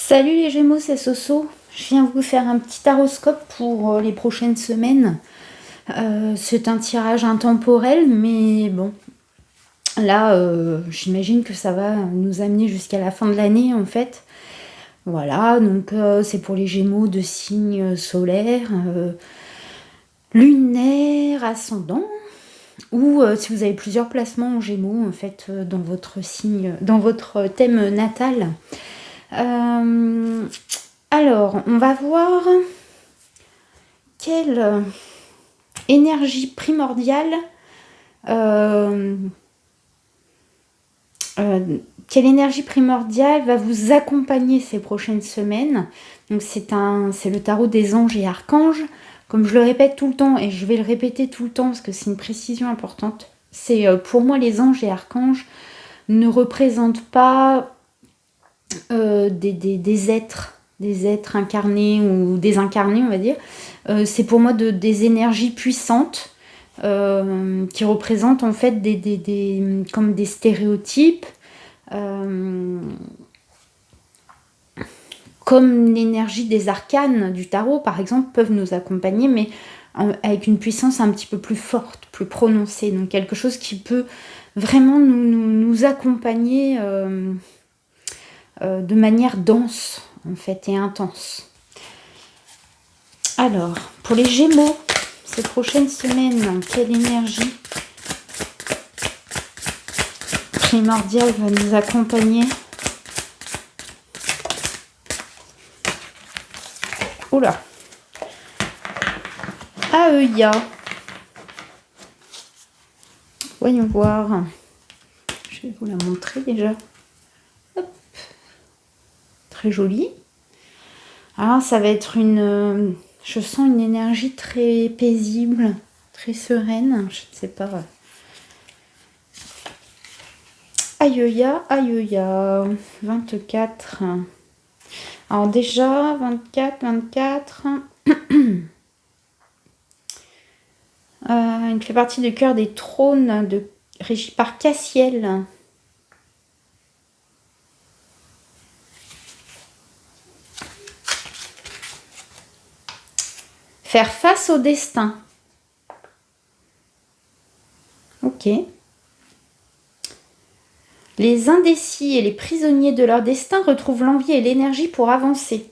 Salut les Gémeaux, c'est Soso. Je viens vous faire un petit taroscope pour les prochaines semaines. C'est un tirage intemporel, mais bon, là, j'imagine que ça va nous amener jusqu'à la fin de l'année en fait. Voilà, donc c'est pour les Gémeaux de signe solaire, lunaire, ascendant, ou si vous avez plusieurs placements en Gémeaux en fait dans votre signe, dans votre thème natal. Alors, on va voir quelle énergie primordiale va vous accompagner ces prochaines semaines. Donc c'est le tarot des anges et archanges. Comme je le répète tout le temps, et je vais le répéter tout le temps parce que c'est une précision importante, c'est pour moi les anges et archanges ne représentent pas des êtres incarnés ou désincarnés, on va dire. C'est pour moi des énergies puissantes qui représentent en fait comme des stéréotypes, comme l'énergie des arcanes du tarot, par exemple, peuvent nous accompagner, mais avec une puissance un petit peu plus forte, plus prononcée. Donc quelque chose qui peut vraiment nous accompagner de manière dense, en fait, et intense. Alors, pour les Gémeaux, ces prochaines semaines, quelle énergie primordiale va nous accompagner? Oula. Aeya. Voyons voir. Je vais vous la montrer déjà. Hop. Très jolie. Alors, ça va être une... je sens une énergie très paisible, très sereine. Je ne sais pas. Aïeya, 24. Alors déjà, 24. Il fait partie du cœur des trônes régi par Cassiel. Faire face au destin. Ok. Les indécis et les prisonniers de leur destin retrouvent l'envie et l'énergie pour avancer.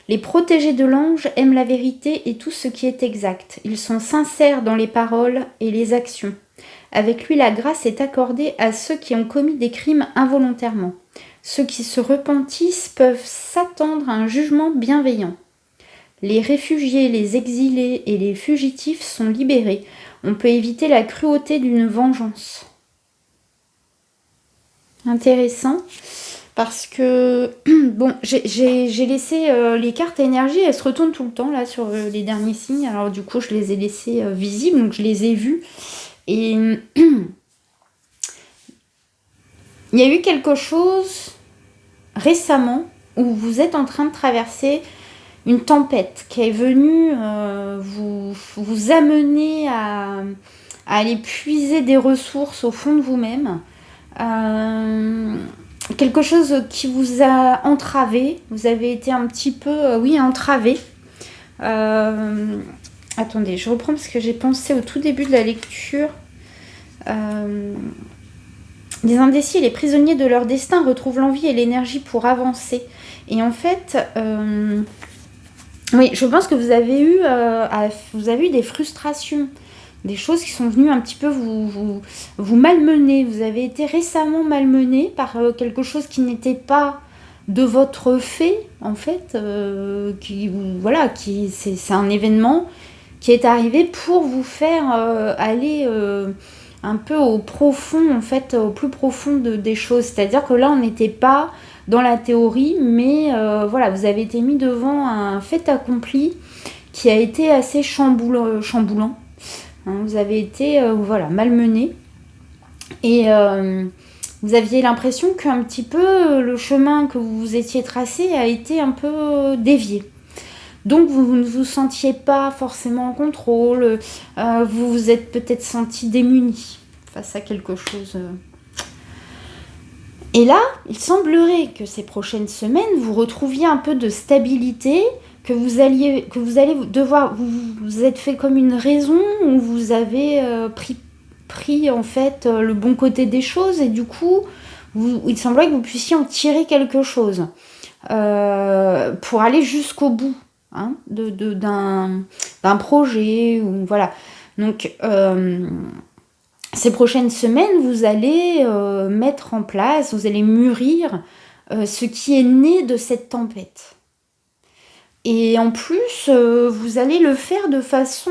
Les protégés de l'ange aiment la vérité et tout ce qui est exact. Ils sont sincères dans les paroles et les actions. Avec lui, la grâce est accordée à ceux qui ont commis des crimes involontairement. Ceux qui se repentissent peuvent s'attendre à un jugement bienveillant. Les réfugiés, les exilés et les fugitifs sont libérés. On peut éviter la cruauté d'une vengeance. Intéressant, parce que bon, j'ai laissé les cartes énergie, elles se retournent tout le temps là sur les derniers signes. Alors du coup, je les ai laissées visibles, donc je les ai vues. Et il y a eu quelque chose récemment où vous êtes en train de traverser une tempête qui est venue vous amener à aller puiser des ressources au fond de vous-même. Quelque chose qui vous a entravé. Vous avez été un petit peu, entravé. Attendez, je reprends parce que j'ai pensé au tout début de la lecture. Les indécis et les prisonniers de leur destin retrouvent l'envie et l'énergie pour avancer. Et en fait, oui, je pense que vous avez eu des frustrations, des choses qui sont venues un petit peu vous malmener. Vous avez été récemment malmené par quelque chose qui n'était pas de votre fait, en fait. C'est un événement qui est arrivé pour vous faire aller un peu au profond, en fait, au plus profond des choses. C'est-à-dire que là, on n'était pas dans la théorie, mais vous avez été mis devant un fait accompli qui a été assez chamboulant. Vous avez été malmené et vous aviez l'impression qu'un petit peu le chemin que vous vous étiez tracé a été un peu dévié. Donc vous ne vous sentiez pas forcément en contrôle, vous vous êtes peut-être senti démuni face à quelque chose. Et là, il semblerait que ces prochaines semaines, vous retrouviez un peu de stabilité, que vous allez devoir, vous êtes fait comme une raison, où vous avez pris en fait le bon côté des choses, et du coup, il semblerait que vous puissiez en tirer quelque chose pour aller jusqu'au bout hein, d'un projet, ou voilà. Donc, ces prochaines semaines, vous allez mettre en place, vous allez mûrir ce qui est né de cette tempête. Et en plus, vous allez le faire de façon...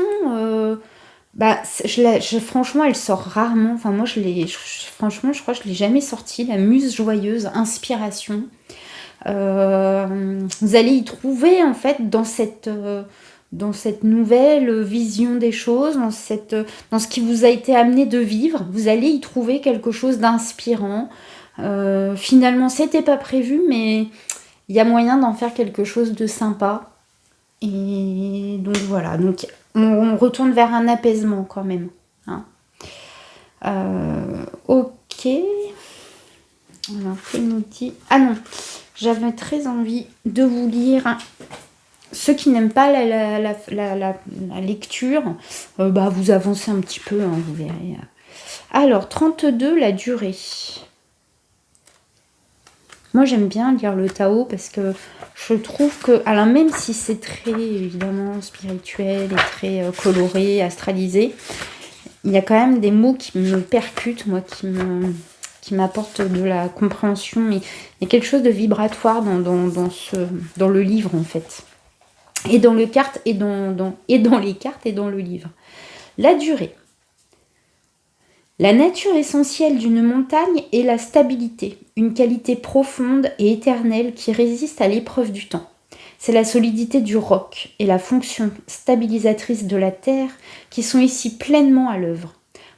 franchement, elle sort rarement. Enfin, moi, franchement, je crois que je ne l'ai jamais sortie. La muse joyeuse, inspiration. Vous allez y trouver, en fait, dans cette nouvelle vision des choses, dans ce qui vous a été amené de vivre, vous allez y trouver quelque chose d'inspirant. Finalement, c'était pas prévu, mais il y a moyen d'en faire quelque chose de sympa. Et donc voilà, donc on retourne vers un apaisement quand même. Hein. Ok. Alors, qu'il nous dit... Ah non, j'avais très envie de vous lire... Ceux qui n'aiment pas la lecture, vous avancez un petit peu, hein, vous verrez. Alors, 32, la durée. Moi, j'aime bien lire le Tao parce que je trouve que, alors même si c'est très, évidemment, spirituel et très coloré, astralisé, il y a quand même des mots qui me percutent, moi, qui m'apportent de la compréhension. Il y a quelque chose de vibratoire dans le livre, en fait. Et dans les cartes et dans le livre. La durée. La nature essentielle d'une montagne est la stabilité, une qualité profonde et éternelle qui résiste à l'épreuve du temps. C'est la solidité du roc et la fonction stabilisatrice de la terre qui sont ici pleinement à l'œuvre.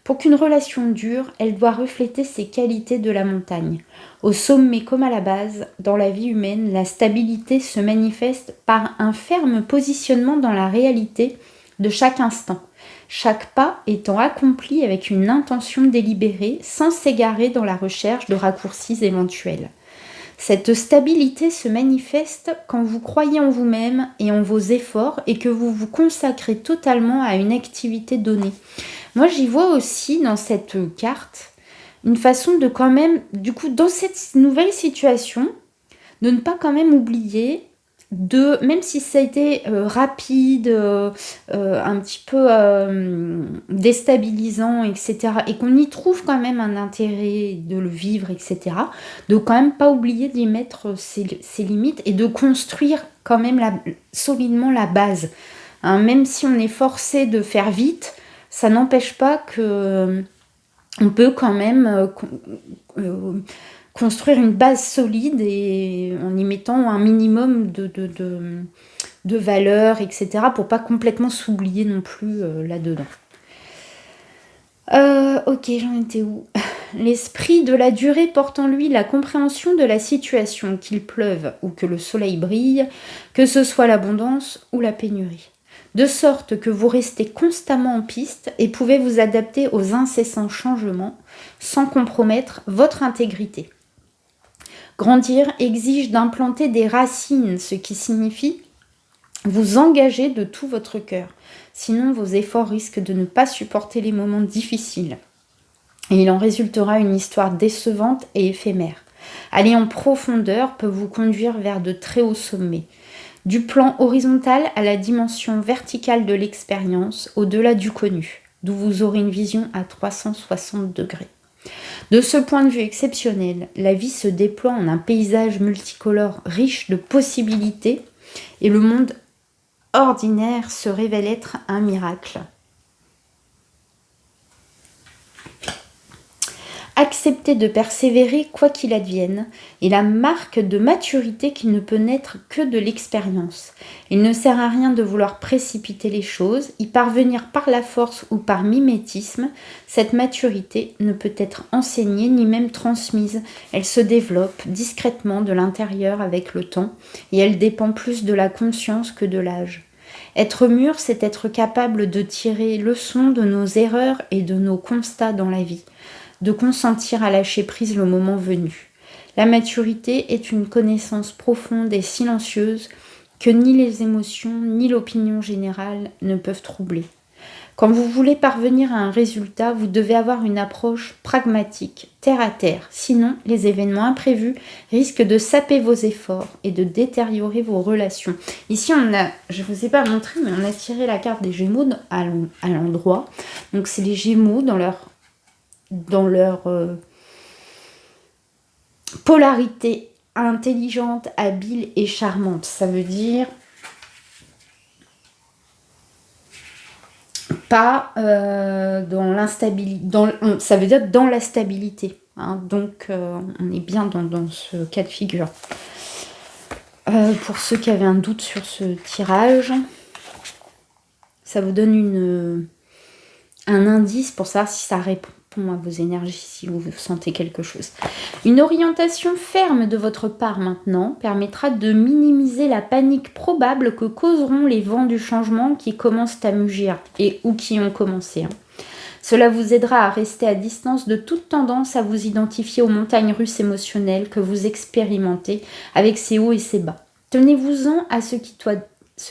Pour qu'une relation dure, elle doit refléter ces qualités de la montagne. Au sommet comme à la base, dans la vie humaine, la stabilité se manifeste par un ferme positionnement dans la réalité de chaque instant, chaque pas étant accompli avec une intention délibérée, sans s'égarer dans la recherche de raccourcis éventuels. Cette stabilité se manifeste quand vous croyez en vous-même et en vos efforts et que vous vous consacrez totalement à une activité donnée. Moi, j'y vois aussi dans cette carte une façon de quand même, du coup, dans cette nouvelle situation, de ne pas quand même oublier même si ça a été rapide, un petit peu déstabilisant, etc., et qu'on y trouve quand même un intérêt de le vivre, etc., de quand même pas oublier d'y mettre ses limites et de construire quand même solidement la base. Hein, même si on est forcé de faire vite, ça n'empêche pas que on peut quand même construire une base solide et en y mettant un minimum de valeurs, etc., pour pas complètement s'oublier non plus là-dedans. Ok, j'en étais où? L'esprit de la durée porte en lui la compréhension de la situation, qu'il pleuve ou que le soleil brille, que ce soit l'abondance ou la pénurie. De sorte que vous restez constamment en piste et pouvez vous adapter aux incessants changements sans compromettre votre intégrité. Grandir exige d'implanter des racines, ce qui signifie vous engager de tout votre cœur. Sinon, vos efforts risquent de ne pas supporter les moments difficiles. Et il en résultera une histoire décevante et éphémère. Aller en profondeur peut vous conduire vers de très hauts sommets. Du plan horizontal à la dimension verticale de l'expérience, au-delà du connu, d'où vous aurez une vision à 360 degrés. De ce point de vue exceptionnel, la vie se déploie en un paysage multicolore riche de possibilités et le monde ordinaire se révèle être un miracle. Accepter de persévérer quoi qu'il advienne est la marque de maturité qui ne peut naître que de l'expérience. Il ne sert à rien de vouloir précipiter les choses, y parvenir par la force ou par mimétisme. Cette maturité ne peut être enseignée ni même transmise. Elle se développe discrètement de l'intérieur avec le temps et elle dépend plus de la conscience que de l'âge. Être mûr, c'est être capable de tirer leçon de nos erreurs et de nos constats dans la vie, de consentir à lâcher prise le moment venu. La maturité est une connaissance profonde et silencieuse que ni les émotions ni l'opinion générale ne peuvent troubler. Quand vous voulez parvenir à un résultat, vous devez avoir une approche pragmatique, terre à terre. Sinon, les événements imprévus risquent de saper vos efforts et de détériorer vos relations. Ici, je ne vous ai pas montré, mais on a tiré la carte des Gémeaux à l'endroit. Donc, c'est les Gémeaux dans leur polarité intelligente, habile et charmante. Ça veut dire pas dans l'instabilité, ça veut dire dans la stabilité. Hein, donc, on est bien dans ce cas de figure. Pour ceux qui avaient un doute sur ce tirage, ça vous donne un indice pour savoir si ça répond à vos énergies, si vous sentez quelque chose. Une orientation ferme de votre part maintenant permettra de minimiser la panique probable que causeront les vents du changement qui commencent à mugir ou qui ont commencé. Cela vous aidera à rester à distance de toute tendance à vous identifier aux montagnes russes émotionnelles que vous expérimentez avec ses hauts et ses bas. Tenez-vous-en à ce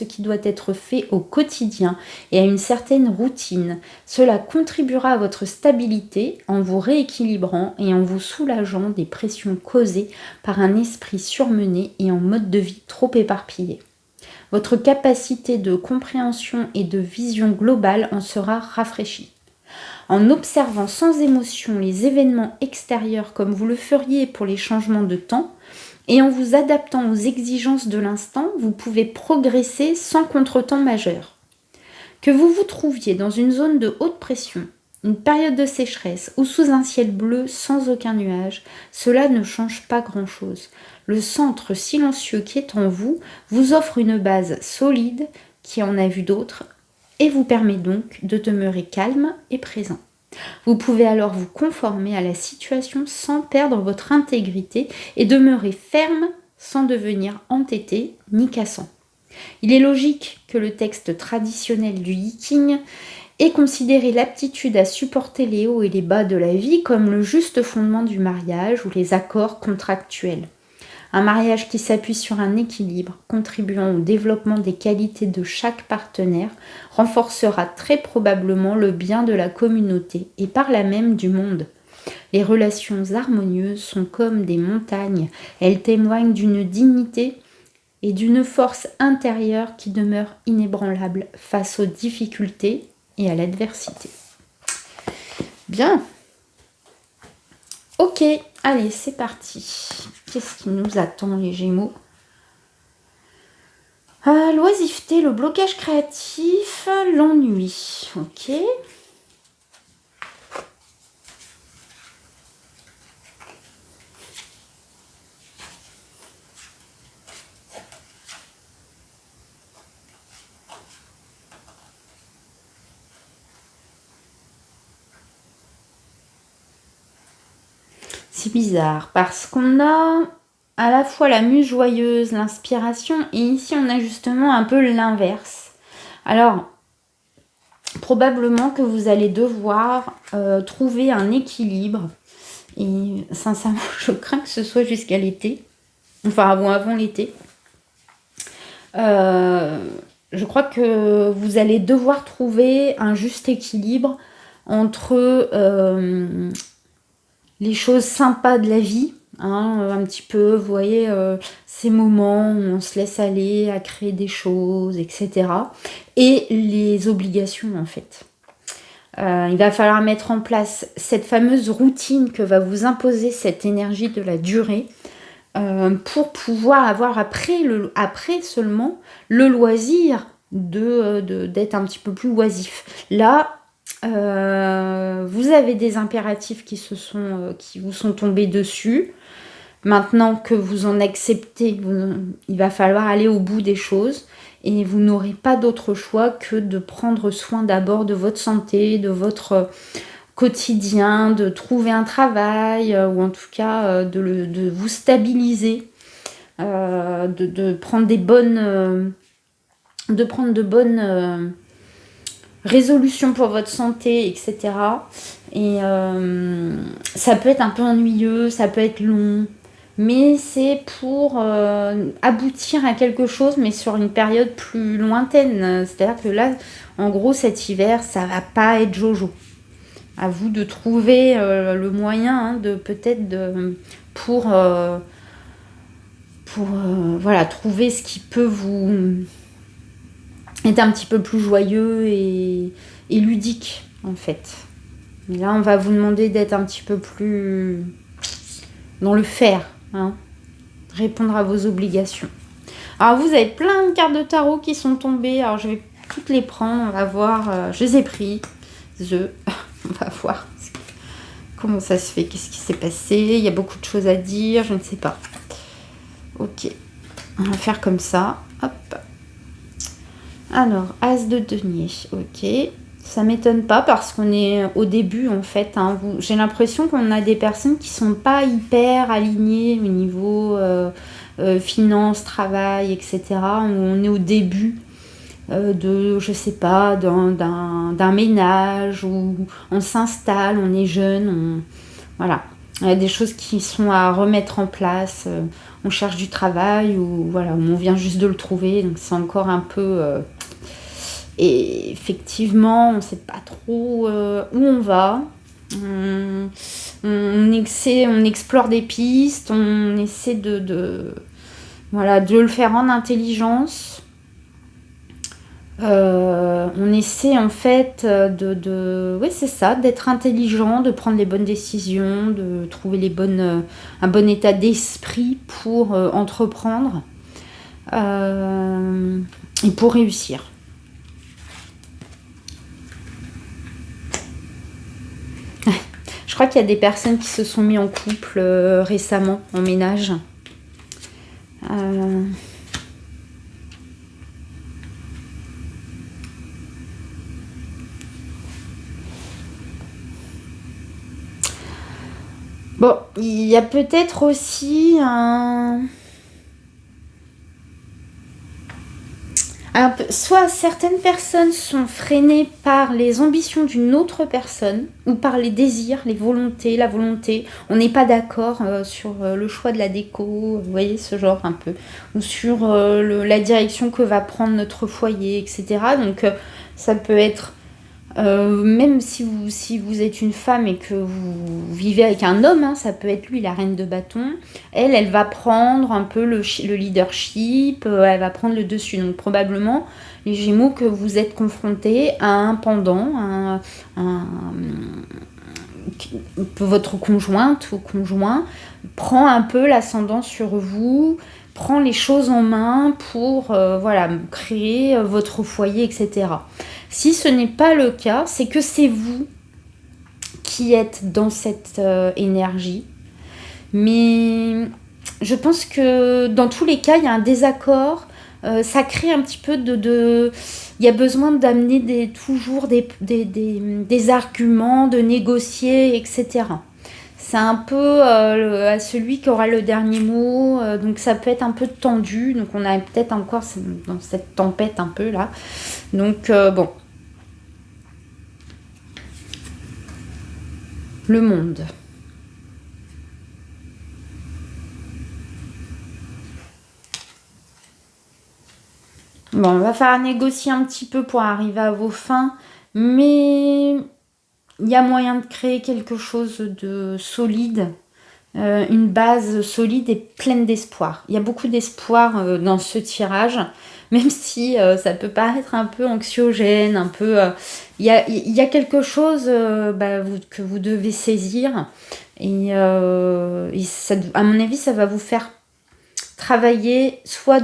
qui doit être fait au quotidien et à une certaine routine. Cela contribuera à votre stabilité en vous rééquilibrant et en vous soulageant des pressions causées par un esprit surmené et en mode de vie trop éparpillé. Votre capacité de compréhension et de vision globale en sera rafraîchie. En observant sans émotion les événements extérieurs comme vous le feriez pour les changements de temps, et en vous adaptant aux exigences de l'instant, vous pouvez progresser sans contretemps majeur. Que vous vous trouviez dans une zone de haute pression, une période de sécheresse ou sous un ciel bleu sans aucun nuage, cela ne change pas grand-chose. Le centre silencieux qui est en vous offre une base solide qui en a vu d'autres et vous permet donc de demeurer calme et présent. Vous pouvez alors vous conformer à la situation sans perdre votre intégrité et demeurer ferme sans devenir entêté ni cassant. Il est logique que le texte traditionnel du Yiking ait considéré l'aptitude à supporter les hauts et les bas de la vie comme le juste fondement du mariage ou les accords contractuels. Un mariage qui s'appuie sur un équilibre, contribuant au développement des qualités de chaque partenaire, renforcera très probablement le bien de la communauté et par là même du monde. Les relations harmonieuses sont comme des montagnes. Elles témoignent d'une dignité et d'une force intérieure qui demeure inébranlable face aux difficultés et à l'adversité. Bien. Ok, allez, c'est parti. Qu'est-ce qui nous attend, les Gémeaux? L'oisiveté, le blocage créatif, l'ennui. Ok. C'est bizarre parce qu'on a à la fois la muse joyeuse, l'inspiration, et ici on a justement un peu l'inverse. Alors, probablement que vous allez devoir trouver un équilibre, et sincèrement, je crains que ce soit jusqu'à l'été, enfin avant l'été. Je crois que vous allez devoir trouver un juste équilibre entre les choses sympas de la vie, hein, un petit peu, vous voyez, ces moments où on se laisse aller à créer des choses, etc. Et les obligations, en fait. Il va falloir mettre en place cette fameuse routine que va vous imposer cette énergie de la durée pour pouvoir avoir après seulement le loisir d'être un petit peu plus oisif. Là, vous avez des impératifs qui vous sont tombés dessus. Maintenant que vous en acceptez, il va falloir aller au bout des choses et vous n'aurez pas d'autre choix que de prendre soin d'abord de votre santé, de votre quotidien, de trouver un travail ou en tout cas de vous stabiliser, de prendre de bonnes résolution pour votre santé, etc. Et ça peut être un peu ennuyeux, ça peut être long, mais c'est pour aboutir à quelque chose, mais sur une période plus lointaine. C'est-à-dire que là, en gros, cet hiver, ça va pas être Jojo. À vous de trouver le moyen de peut-être pour voilà, trouver ce qui peut vous être un petit peu plus joyeux et ludique, en fait. Mais là, on va vous demander d'être un petit peu plus dans le faire, répondre à vos obligations. Alors, vous avez plein de cartes de tarot qui sont tombées. Alors, je vais toutes les prendre. On va voir. Je les ai pris. On va voir comment ça se fait. Qu'est-ce qui s'est passé? Il y a beaucoup de choses à dire. Je ne sais pas. Ok. On va faire comme ça. Hop. Alors, As de denier. Ok. Ça m'étonne pas parce qu'on est au début en fait. J'ai l'impression qu'on a des personnes qui sont pas hyper alignées au niveau finance, travail, etc. On est au début je sais pas, d'un ménage où on s'installe, on est jeune, voilà. Il y a des choses qui sont à remettre en place. On cherche du travail ou voilà, on vient juste de le trouver, donc c'est encore un peu. Et effectivement, on ne sait pas trop où on va. On explore des pistes, on essaie voilà, de le faire en intelligence. On essaie en fait oui, c'est ça, d'être intelligent, de prendre les bonnes décisions, de trouver un bon état d'esprit pour entreprendre et pour réussir. Je crois qu'il y a des personnes qui se sont mis en couple récemment, en ménage. Bon, il y a peut-être aussi un... Alors, soit certaines personnes sont freinées par les ambitions d'une autre personne ou par les désirs, les volontés, la volonté. On n'est pas d'accord sur le choix de la déco, vous voyez, ce genre un peu. Ou sur la direction que va prendre notre foyer, etc. Donc, ça peut être... même si vous êtes une femme et que vous vivez avec un homme, ça peut être lui la reine de bâton, elle va prendre un peu le leadership, elle va prendre le dessus. Donc probablement les Gémeaux que vous êtes confrontés à un pendant, votre conjointe ou conjoint prend un peu l'ascendant sur vous, prend les choses en main pour voilà, créer votre foyer, etc. Si ce n'est pas le cas, c'est que c'est vous qui êtes dans cette énergie. Mais je pense que dans tous les cas, il y a un désaccord. Ça crée un petit peu il y a besoin d'amener toujours des arguments, de négocier, etc. C'est un peu à celui qui aura le dernier mot, donc ça peut être un peu tendu. Donc on a peut-être encore dans cette tempête un peu là. Donc bon. Le monde. Bon, on va faire négocier un petit peu pour arriver à vos fins, mais il y a moyen de créer quelque chose de solide, une base solide et pleine d'espoir. Il y a beaucoup d'espoir dans ce tirage, même si ça peut paraître un peu anxiogène, un peu... Il y a quelque chose que vous devez saisir et ça, à mon avis, ça va vous faire travailler, soit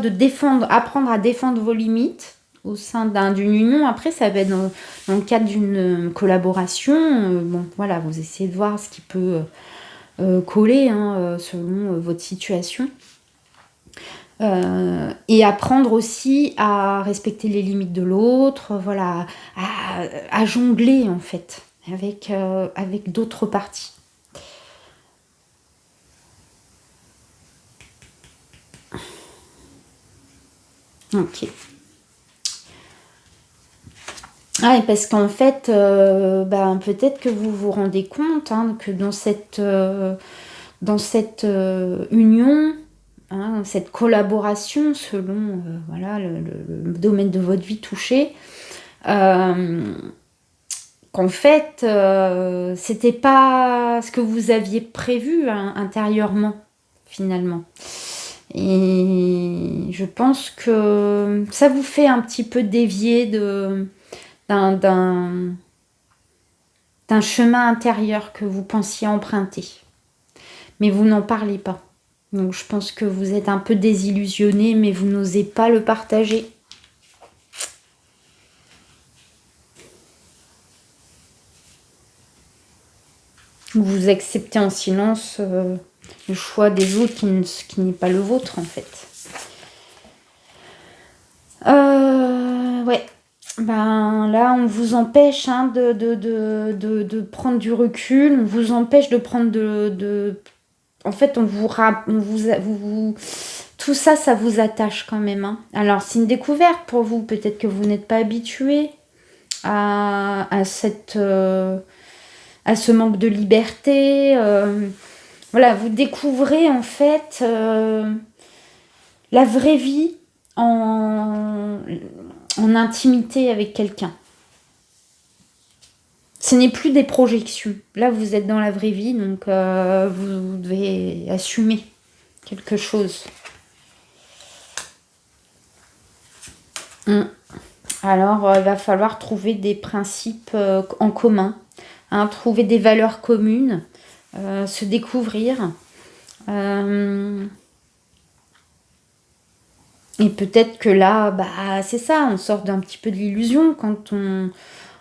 apprendre à défendre vos limites au sein d'une union. Après, ça va être dans le cadre d'une collaboration. Bon, voilà, vous essayez de voir ce qui peut coller selon votre situation. Et apprendre aussi à respecter les limites de l'autre, voilà, à jongler en fait avec d'autres parties. Ok. Ah, et parce qu'en fait, peut-être que vous vous rendez compte que dans cette union, hein, cette collaboration selon voilà, le domaine de votre vie touché, qu'en fait, c'était pas ce que vous aviez prévu hein, intérieurement, finalement. Et je pense que ça vous fait un petit peu dévier d'un chemin intérieur que vous pensiez emprunter. Mais vous n'en parlez pas. Donc je pense que vous êtes un peu désillusionné, mais vous n'osez pas le partager. Vous acceptez en silence le choix des autres qui n'est pas le vôtre en fait. Ouais. Ben là, on vous empêche hein, de prendre du recul, on vous empêche de prendre en fait, tout ça, ça vous attache quand même. Hein. Alors, c'est une découverte pour vous. Peut-être que vous n'êtes pas habitué à ce manque de liberté. Voilà, vous découvrez en fait la vraie vie en intimité avec quelqu'un. Ce n'est plus des projections. Là, vous êtes dans la vraie vie, donc vous devez assumer quelque chose. Alors, il va falloir trouver des principes en commun, hein, trouver des valeurs communes, se découvrir. Et peut-être que là, bah, c'est ça, on sort d'un petit peu de l'illusion quand on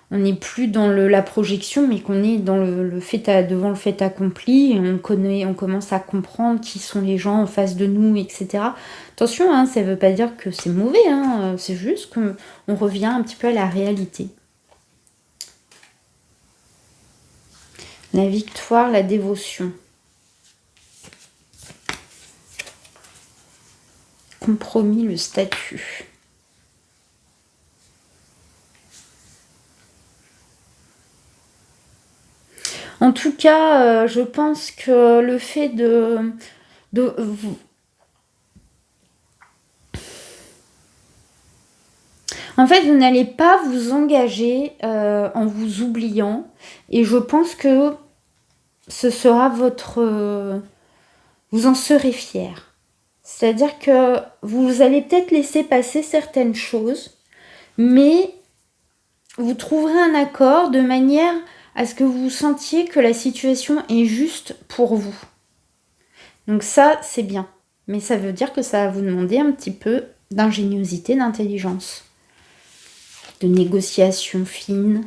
n'est plus dans la projection, mais qu'on est dans devant le fait accompli, et on commence à comprendre qui sont les gens en face de nous, etc. Attention, hein, ça ne veut pas dire que c'est mauvais, hein, c'est juste qu'on revient un petit peu à la réalité. La victoire, la dévotion. Compromis, le statut. En tout cas, je pense que le fait en fait, vous n'allez pas vous engager en vous oubliant. Et je pense que ce sera vous en serez fier. C'est-à-dire que vous allez peut-être laisser passer certaines choses, mais vous trouverez un accord de manière à ce que vous sentiez que la situation est juste pour vous. Donc ça, c'est bien. Mais ça veut dire que ça va vous demander un petit peu d'ingéniosité, d'intelligence, de négociation fine,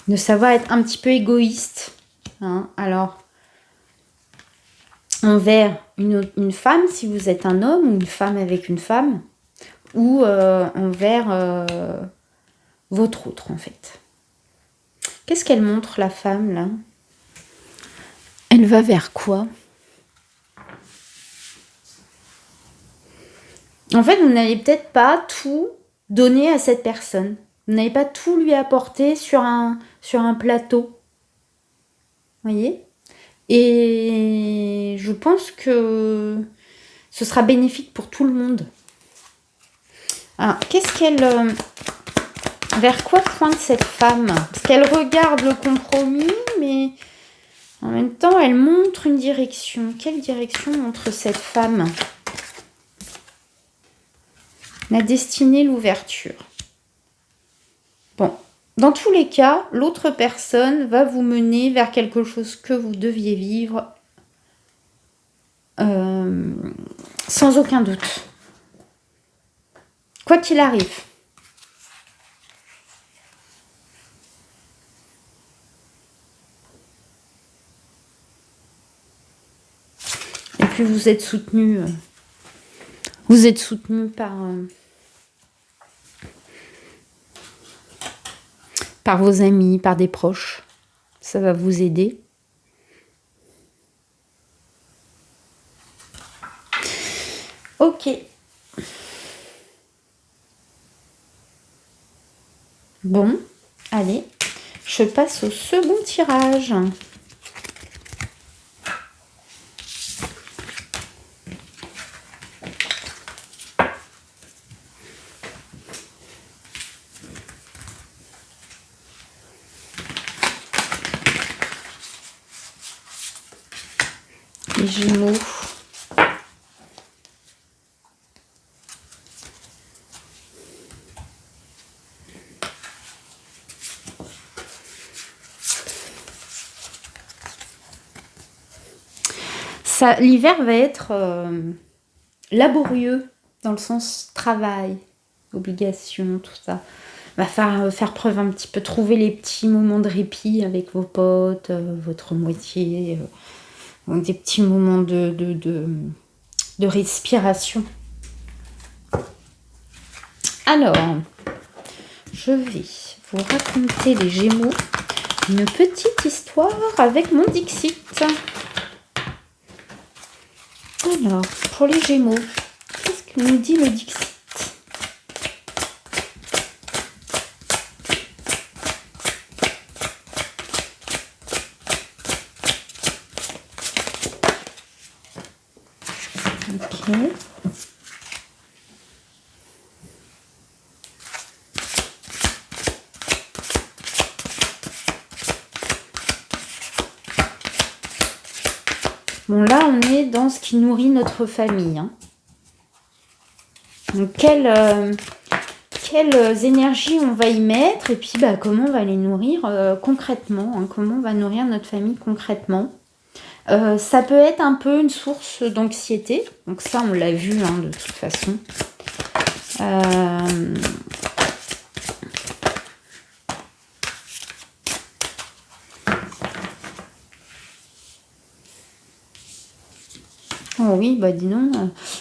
de savoir être un petit peu égoïste. Hein. Alors, envers une femme, si vous êtes un homme, ou une femme avec une femme, ou envers votre autre, en fait. Qu'est-ce qu'elle montre, la femme, là? Elle va vers quoi? En fait, vous n'allez peut-être pas tout donner à cette personne. Vous n'allez pas tout lui apporter sur un plateau. Vous voyez? Et je pense que ce sera bénéfique pour tout le monde. Alors, vers quoi pointe cette femme? Parce qu'elle regarde le compromis, mais en même temps, elle montre une direction. Quelle direction montre cette femme? La destinée, l'ouverture. Bon, dans tous les cas, l'autre personne va vous mener vers quelque chose que vous deviez vivre sans aucun doute. Quoi qu'il arrive. Et puis vous êtes soutenu. Vous êtes soutenu par vos amis, par des proches. Ça va vous aider. Ok. Bon, allez, je passe au second tirage. les Gémeaux. L'hiver va être laborieux dans le sens travail, obligation, tout ça. Va faire preuve un petit peu, trouver les petits moments de répit avec vos potes, votre moitié, des petits moments de respiration. Alors, je vais vous raconter les Gémeaux, une petite histoire avec mon Dixit. Alors, pour les Gémeaux, qu'est-ce que nous dit le Dixit? Ok. Bon, là, on est dans ce qui nourrit notre famille. Hein. Donc, quelles énergies on va y mettre et puis comment on va les nourrir concrètement. Hein, comment on va nourrir notre famille concrètement. Ça peut être un peu une source d'anxiété. Donc ça, on l'a vu hein, de toute façon. Oh oui, bah dis donc,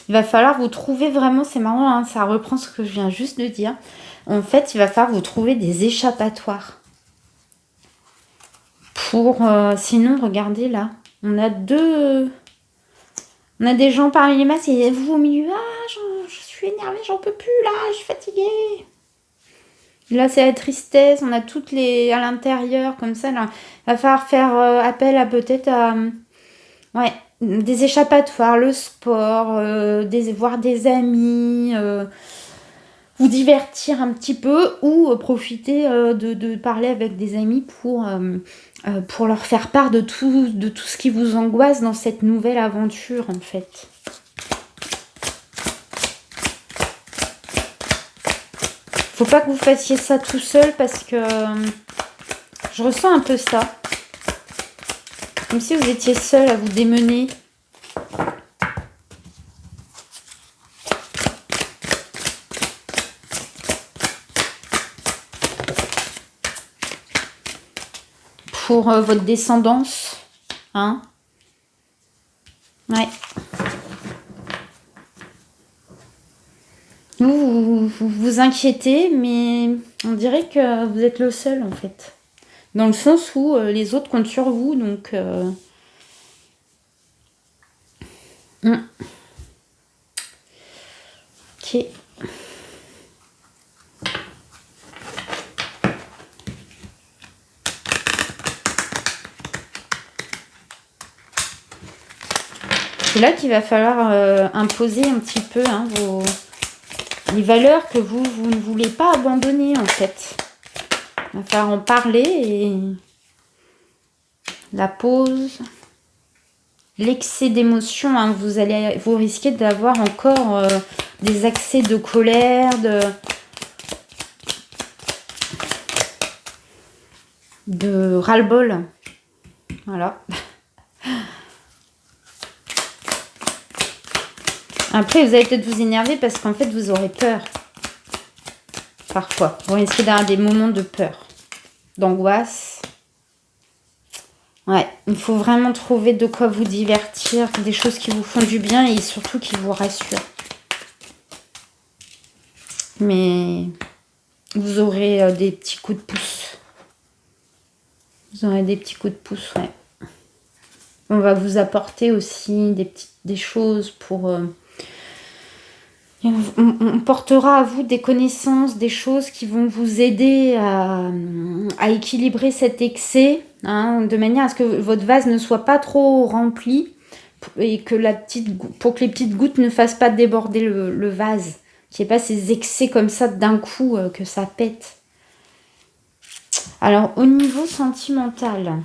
il va falloir vous trouver vraiment, c'est marrant, hein, ça reprend ce que je viens juste de dire. En fait, il va falloir vous trouver des échappatoires. Sinon, regardez là, on a des gens parmi les masses et vous au milieu, je suis énervée, j'en peux plus là, je suis fatiguée. Là, c'est la tristesse, on a toutes les à l'intérieur, comme ça, là. Il va falloir faire appel à peut-être à... Ouais, des échappatoires, le sport, voir des amis, vous divertir un petit peu ou profiter de parler avec des amis pour leur faire part de tout ce qui vous angoisse dans cette nouvelle aventure en fait. Faut pas que vous fassiez ça tout seul parce que je ressens un peu ça. Comme si vous étiez seul à vous démener. Pour votre descendance. Hein? Ouais. Vous inquiétez, mais on dirait que vous êtes le seul en fait. Dans le sens où les autres comptent sur vous, donc... Ok. C'est là qu'il va falloir imposer un petit peu hein, les valeurs que vous ne voulez pas abandonner en fait. Il va falloir en parler et la pause, l'excès d'émotion, hein, vous risquez d'avoir encore des accès de colère, de ras-le-bol. Voilà. Après, vous allez peut-être vous énerver parce qu'en fait, vous aurez peur. Parfois. Vous risquez d'avoir des moments de peur, d'angoisse. Ouais, il faut vraiment trouver de quoi vous divertir, des choses qui vous font du bien et surtout qui vous rassurent. Mais vous aurez des petits coups de pouce. Vous aurez des petits coups de pouce, ouais. On va vous apporter aussi des choses pour... On portera à vous des connaissances, des choses qui vont vous aider à équilibrer cet excès, hein, de manière à ce que votre vase ne soit pas trop rempli et que pour que les petites gouttes ne fassent pas déborder le vase, qu'il n'y ait pas ces excès comme ça d'un coup que ça pète. Alors, au niveau sentimental,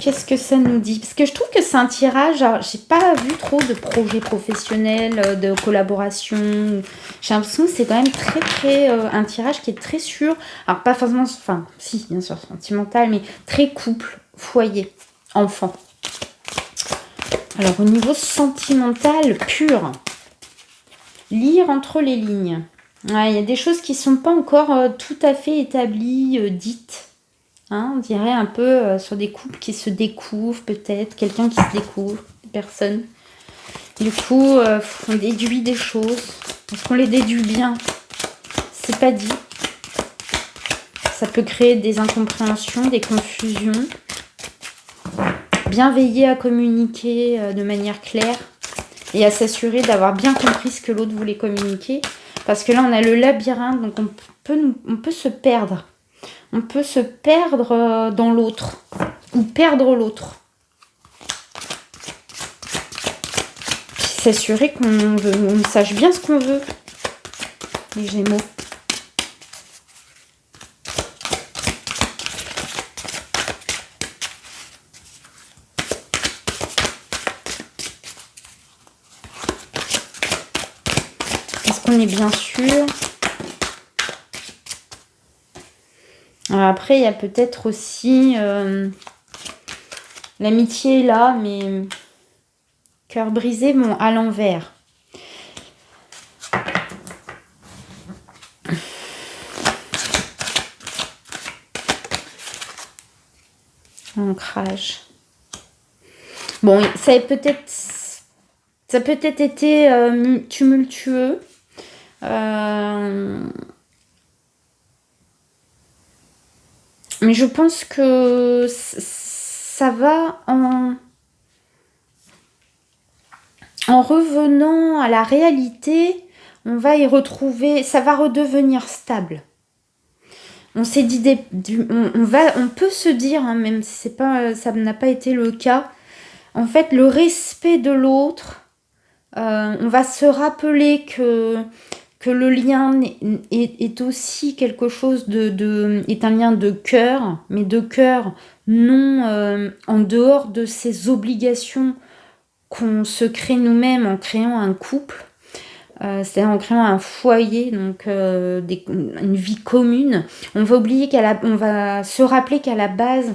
Qu'est-ce que ça nous dit? Parce que je trouve que c'est un tirage, j'ai pas vu trop de projets professionnels, de collaboration. J'ai l'impression que c'est quand même très un tirage qui est très sûr. Alors pas forcément, enfin si bien sûr sentimental, mais très couple, foyer, enfant. Alors au niveau sentimental pur, lire entre les lignes. Ouais, il y a des choses qui sont pas encore tout à fait établies, dites. Hein, on dirait un peu sur des couples qui se découvrent, peut-être. Quelqu'un qui se découvre, des personnes. Du coup, on déduit des choses. Est-ce qu'on les déduit bien? C'est pas dit. Ça peut créer des incompréhensions, des confusions. Bien veiller à communiquer de manière claire et à s'assurer d'avoir bien compris ce que l'autre voulait communiquer. Parce que là, on a le labyrinthe, donc on peut se perdre. On peut se perdre dans l'autre ou perdre l'autre. S'assurer qu'on sache bien ce qu'on veut, les Gémeaux. Est-ce qu'on est bien sûr? Alors après, il y a peut-être aussi l'amitié est là, mais cœur brisé, bon, à l'envers. Ancrage. Bon, ça a peut-être été tumultueux. Mais je pense que ça va en revenant à la réalité, on va y retrouver, ça va redevenir stable. On s'est dit, on peut se dire, hein, même si ça n'a pas été le cas, en fait, le respect de l'autre, on va se rappeler que le lien est aussi quelque chose est un lien de cœur, mais de cœur non en dehors de ses obligations qu'on se crée nous-mêmes en créant un couple, c'est-à-dire en créant un foyer, donc une vie commune. On va se rappeler qu'à la base,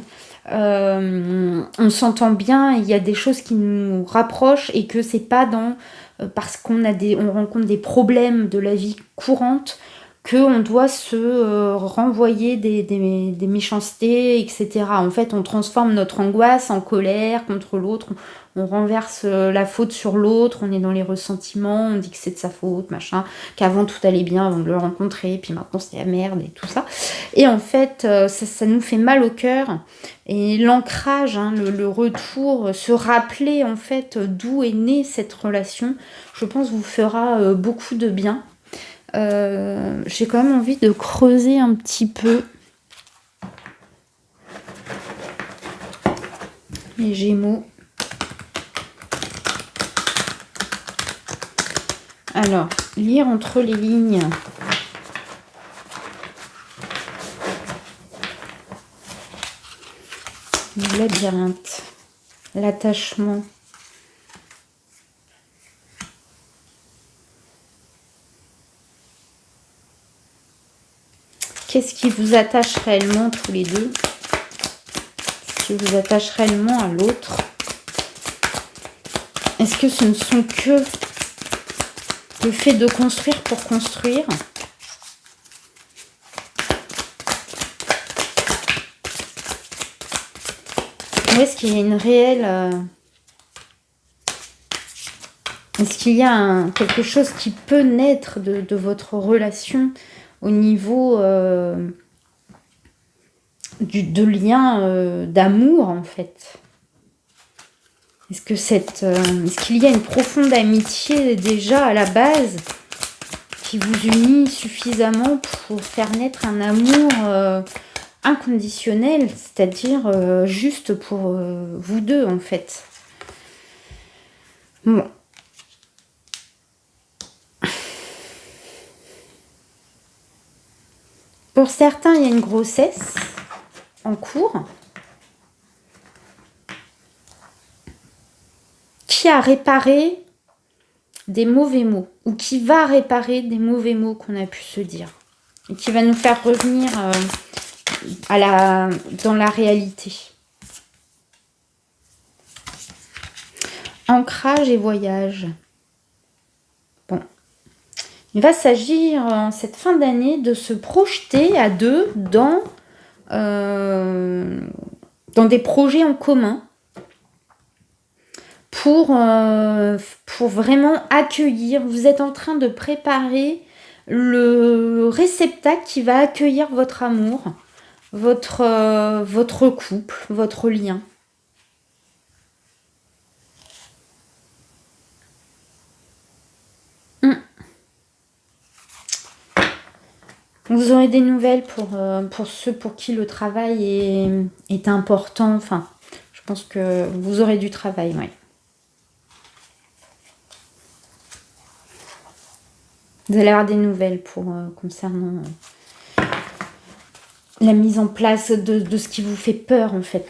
on s'entend bien, il y a des choses qui nous rapprochent et que c'est pas parce qu'on rencontre des problèmes de la vie courante qu'on doit se renvoyer des méchancetés, etc. En fait, on transforme notre angoisse en colère contre l'autre, on renverse la faute sur l'autre, on est dans les ressentiments, on dit que c'est de sa faute, machin, qu'avant tout allait bien avant de le rencontrer, puis maintenant c'est la merde et tout ça. Et en fait, ça nous fait mal au cœur. Et l'ancrage, hein, le retour, se rappeler en fait d'où est née cette relation, je pense vous fera beaucoup de bien. J'ai quand même envie de creuser un petit peu les Gémeaux. Alors, lire entre les lignes. Le labyrinthe, l'attachement. Qu'est-ce qui vous attache réellement tous les deux? Qu'est-ce qui vous attache réellement à l'autre? Est-ce que ce ne sont que le fait de construire pour construire? Ou est-ce qu'il y a une réelle... Est-ce qu'il y a quelque chose qui peut naître de votre relation au niveau de lien d'amour, en fait? Est-ce qu'il y a une profonde amitié déjà à la base qui vous unit suffisamment pour faire naître un amour inconditionnel, c'est-à-dire juste pour vous deux, en fait? Bon. Pour certains, il y a une grossesse en cours. qui a réparé des mauvais mots, ou qui va réparer des mauvais mots qu'on a pu se dire, et qui va nous faire revenir dans la réalité. Ancrage et voyage. Bon. Il va s'agir en cette fin d'année de se projeter à deux dans des projets en commun pour vraiment accueillir. Vous êtes en train de préparer le réceptacle qui va accueillir votre amour, votre couple, votre lien. Vous aurez des nouvelles pour ceux pour qui le travail est important. Enfin, je pense que vous aurez du travail, oui. Vous allez avoir des nouvelles concernant la mise en place de ce qui vous fait peur, en fait.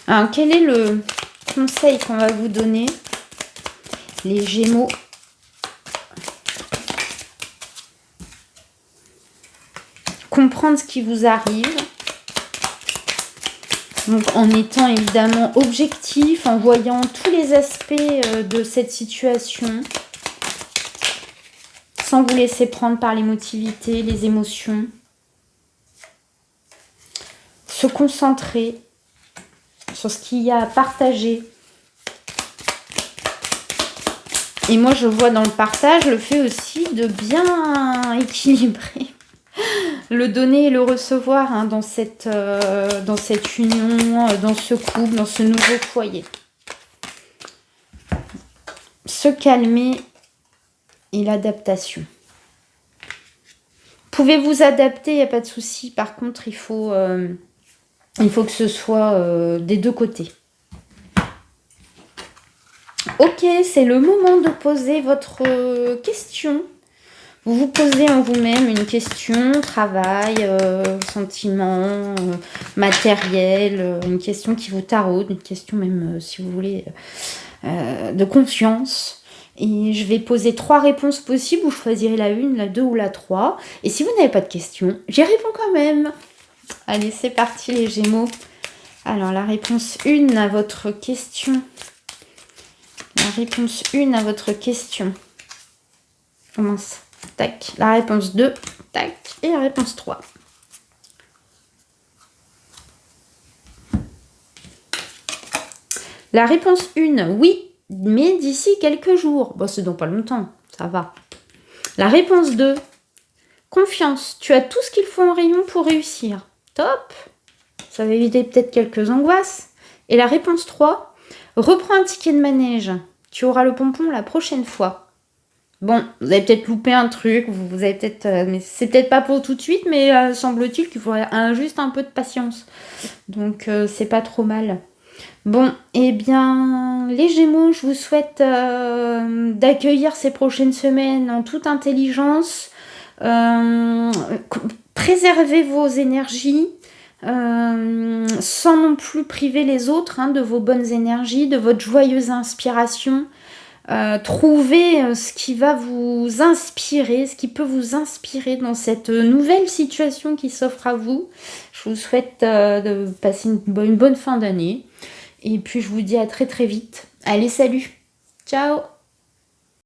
Alors, quel est le conseil qu'on va vous donner, les Gémeaux? Comprendre ce qui vous arrive. Donc, en étant évidemment objectif, en voyant tous les aspects de cette situation, sans vous laisser prendre par l'émotivité, les émotions. Se concentrer sur ce qu'il y a à partager. Et moi, je vois dans le partage le fait aussi de bien équilibrer le donner et le recevoir hein, dans cette union, dans ce couple, dans ce nouveau foyer. Se calmer et l'adaptation. Pouvez vous adapter, il n'y a pas de souci. Par contre, il faut que ce soit des deux côtés. Ok, c'est le moment de poser votre question. Vous vous posez en vous-même une question, travail, sentiments, matériel, une question qui vous taraude, une question même, si vous voulez, de confiance. Et je vais poser 3 réponses possibles, vous choisirez la 1, la 2 ou la 3. Et si vous n'avez pas de question, j'y réponds quand même. Allez, c'est parti les Gémeaux. Alors, la réponse 1 à votre question. La réponse 1 à votre question. Commence. Tac. La réponse 2. Tac. Et la réponse 3. La réponse 1. Oui, mais d'ici quelques jours. Bon, c'est dans pas longtemps. Ça va. La réponse 2. Confiance. Tu as tout ce qu'il faut en rayon pour réussir. Top. Ça va éviter peut-être quelques angoisses. Et la réponse 3. Reprends un ticket de manège. Tu auras le pompon la prochaine fois. Bon, vous avez peut-être loupé un truc, vous avez peut-être... mais c'est peut-être pas pour tout de suite, mais semble-t-il qu'il faudrait juste un peu de patience. Donc, c'est pas trop mal. Bon, eh bien, les Gémeaux, je vous souhaite d'accueillir ces prochaines semaines en toute intelligence. Préservez vos énergies. Sans non plus priver les autres hein, de vos bonnes énergies, de votre joyeuse inspiration. Trouvez ce qui va vous inspirer, ce qui peut vous inspirer dans cette nouvelle situation qui s'offre à vous. Je vous souhaite de passer une bonne fin d'année. Et puis je vous dis à très très vite. Allez, salut. Ciao.